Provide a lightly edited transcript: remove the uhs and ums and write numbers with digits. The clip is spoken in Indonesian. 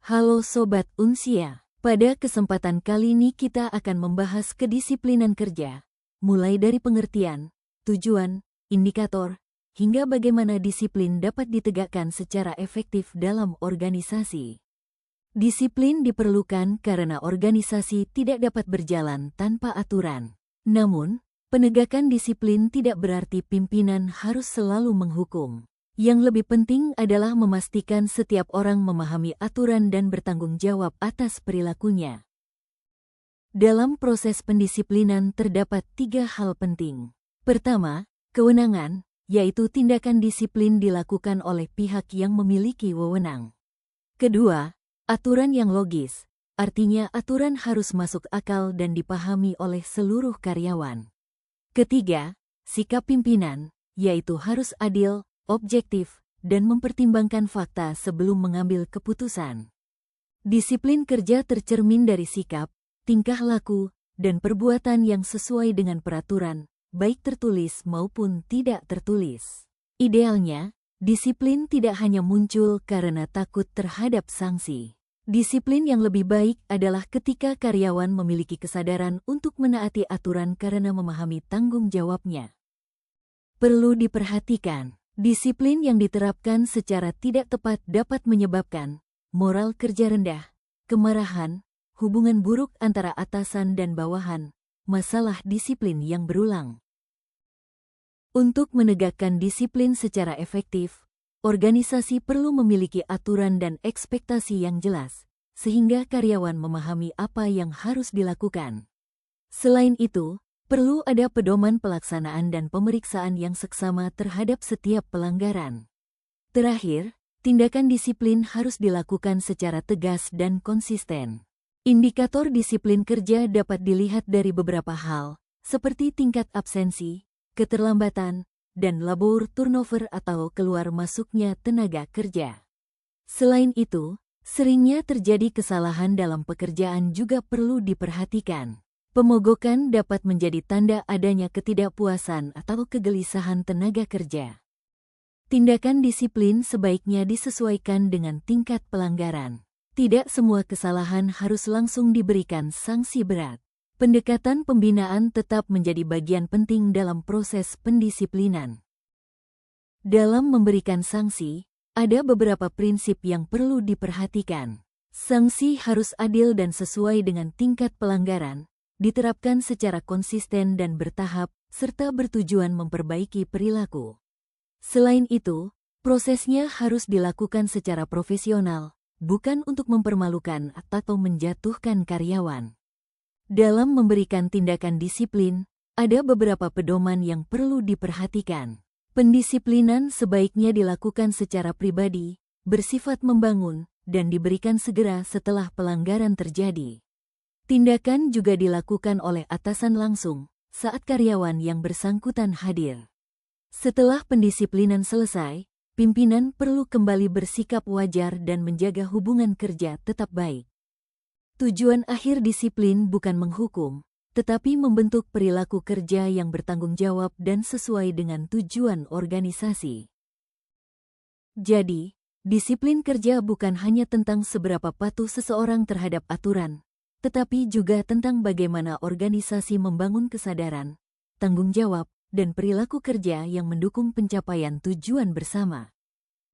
Halo Sobat Unsia, pada kesempatan kali ini kita akan membahas kedisiplinan kerja, mulai dari pengertian, tujuan, indikator, hingga bagaimana disiplin dapat ditegakkan secara efektif dalam organisasi. Disiplin diperlukan karena organisasi tidak dapat berjalan tanpa aturan. Namun, penegakan disiplin tidak berarti pimpinan harus selalu menghukum. Yang lebih penting adalah memastikan setiap orang memahami aturan dan bertanggung jawab atas perilakunya. Dalam proses pendisiplinan terdapat 3 hal penting. Pertama, kewenangan, yaitu tindakan disiplin dilakukan oleh pihak yang memiliki wewenang. Kedua, aturan yang logis, artinya aturan harus masuk akal dan dipahami oleh seluruh karyawan. Ketiga, sikap pimpinan, yaitu harus adil, objektif, dan mempertimbangkan fakta sebelum mengambil keputusan. Disiplin kerja tercermin dari sikap, tingkah laku, dan perbuatan yang sesuai dengan peraturan, baik tertulis maupun tidak tertulis. Idealnya, disiplin tidak hanya muncul karena takut terhadap sanksi. Disiplin yang lebih baik adalah ketika karyawan memiliki kesadaran untuk menaati aturan karena memahami tanggung jawabnya. Perlu diperhatikan, disiplin yang diterapkan secara tidak tepat dapat menyebabkan moral kerja rendah, kemarahan, hubungan buruk antara atasan dan bawahan, masalah disiplin yang berulang. Untuk menegakkan disiplin secara efektif, organisasi perlu memiliki aturan dan ekspektasi yang jelas, sehingga karyawan memahami apa yang harus dilakukan. Selain itu, perlu ada pedoman pelaksanaan dan pemeriksaan yang seksama terhadap setiap pelanggaran. Terakhir, tindakan disiplin harus dilakukan secara tegas dan konsisten. Indikator disiplin kerja dapat dilihat dari beberapa hal, seperti tingkat absensi, keterlambatan, dan labor turnover atau keluar masuknya tenaga kerja. Selain itu, seringnya terjadi kesalahan dalam pekerjaan juga perlu diperhatikan. Pemogokan dapat menjadi tanda adanya ketidakpuasan atau kegelisahan tenaga kerja. Tindakan disiplin sebaiknya disesuaikan dengan tingkat pelanggaran. Tidak semua kesalahan harus langsung diberikan sanksi berat. Pendekatan pembinaan tetap menjadi bagian penting dalam proses pendisiplinan. Dalam memberikan sanksi, ada beberapa prinsip yang perlu diperhatikan. Sanksi harus adil dan sesuai dengan tingkat pelanggaran, diterapkan secara konsisten dan bertahap, serta bertujuan memperbaiki perilaku. Selain itu, prosesnya harus dilakukan secara profesional, bukan untuk mempermalukan atau menjatuhkan karyawan. Dalam memberikan tindakan disiplin, ada beberapa pedoman yang perlu diperhatikan. Pendisiplinan sebaiknya dilakukan secara pribadi, bersifat membangun, dan diberikan segera setelah pelanggaran terjadi. Tindakan juga dilakukan oleh atasan langsung saat karyawan yang bersangkutan hadir. Setelah pendisiplinan selesai, pimpinan perlu kembali bersikap wajar dan menjaga hubungan kerja tetap baik. Tujuan akhir disiplin bukan menghukum, tetapi membentuk perilaku kerja yang bertanggung jawab dan sesuai dengan tujuan organisasi. Jadi, disiplin kerja bukan hanya tentang seberapa patuh seseorang terhadap aturan, tetapi juga tentang bagaimana organisasi membangun kesadaran, tanggung jawab, dan perilaku kerja yang mendukung pencapaian tujuan bersama.